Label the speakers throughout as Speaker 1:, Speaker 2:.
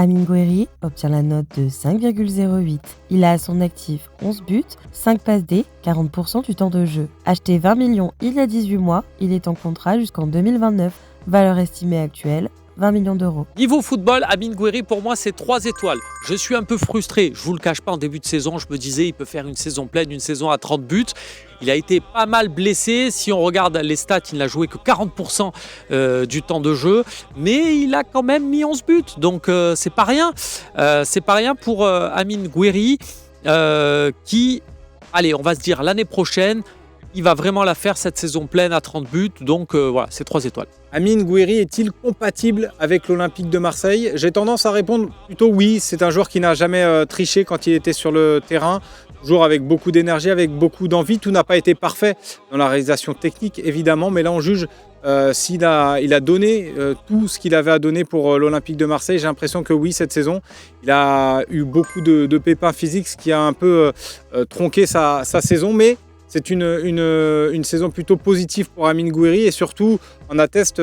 Speaker 1: Amine Gouiri obtient la note de 5,08. Il a à son actif 11 buts, 5 passes D, 40% du temps de jeu. Acheté 20 millions il y a 18 mois, il est en contrat jusqu'en 2029. Valeur estimée actuelle, 20 millions d'euros.
Speaker 2: Niveau football, Amine Gouiri, pour moi, c'est 3 étoiles. Je suis un peu frustré. Je vous le cache pas, en début de saison, je me disais, il peut faire une saison pleine, une saison à 30 buts. Il a été pas mal blessé. Si on regarde les stats, il n'a joué que 40% du temps de jeu. Mais il a quand même mis 11 buts. Donc, c'est pas rien. C'est pas rien pour Amine Gouiri qui, allez, on va se dire, l'année prochaine, il va vraiment la faire cette saison pleine à 30 buts. Donc, voilà, c'est 3 étoiles.
Speaker 3: Amine Gouiri est-il compatible avec l'Olympique de Marseille? J'ai tendance à répondre plutôt oui. C'est un joueur qui n'a jamais triché quand il était sur le terrain. Toujours avec beaucoup d'énergie, avec beaucoup d'envie. Tout n'a pas été parfait dans la réalisation technique, évidemment. Mais là, on juge s'il a donné tout ce qu'il avait à donner pour l'Olympique de Marseille. J'ai l'impression que oui, cette saison, il a eu beaucoup de pépins physiques, ce qui a un peu tronqué sa saison. Mais c'est une saison plutôt positive pour Amine Gouiri et surtout, on atteste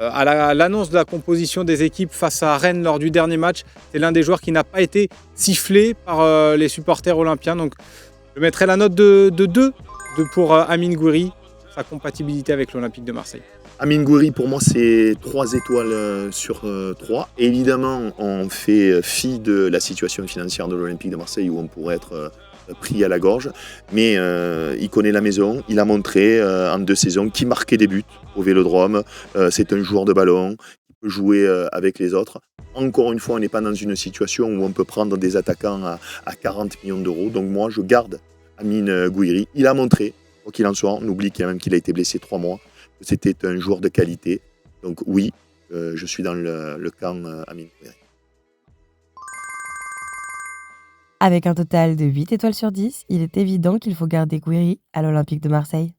Speaker 3: à l'annonce de la composition des équipes face à Rennes lors du dernier match. C'est l'un des joueurs qui n'a pas été sifflé par les supporters olympiens. Donc, je mettrai la note de 2 pour Amine Gouiri, sa compatibilité avec l'Olympique de Marseille.
Speaker 4: Amine Gouiri, pour moi, c'est 3 étoiles sur 3. Évidemment, on fait fi de la situation financière de l'Olympique de Marseille où on pourrait être pris à la gorge, mais il connaît la maison, il a montré en 2 saisons qu'il marquait des buts au Vélodrome, c'est un joueur de ballon, il peut jouer avec les autres. Encore une fois, on n'est pas dans une situation où on peut prendre des attaquants à 40 millions d'euros, donc moi je garde Amine Gouiri, il a montré, quoi qu'il en soit, on oublie qu'il a été blessé 3 mois, que c'était un joueur de qualité, donc oui, je suis dans le camp Amine Gouiri.
Speaker 1: Avec un total de 8 étoiles sur 10, il est évident qu'il faut garder Gouiri à l'Olympique de Marseille.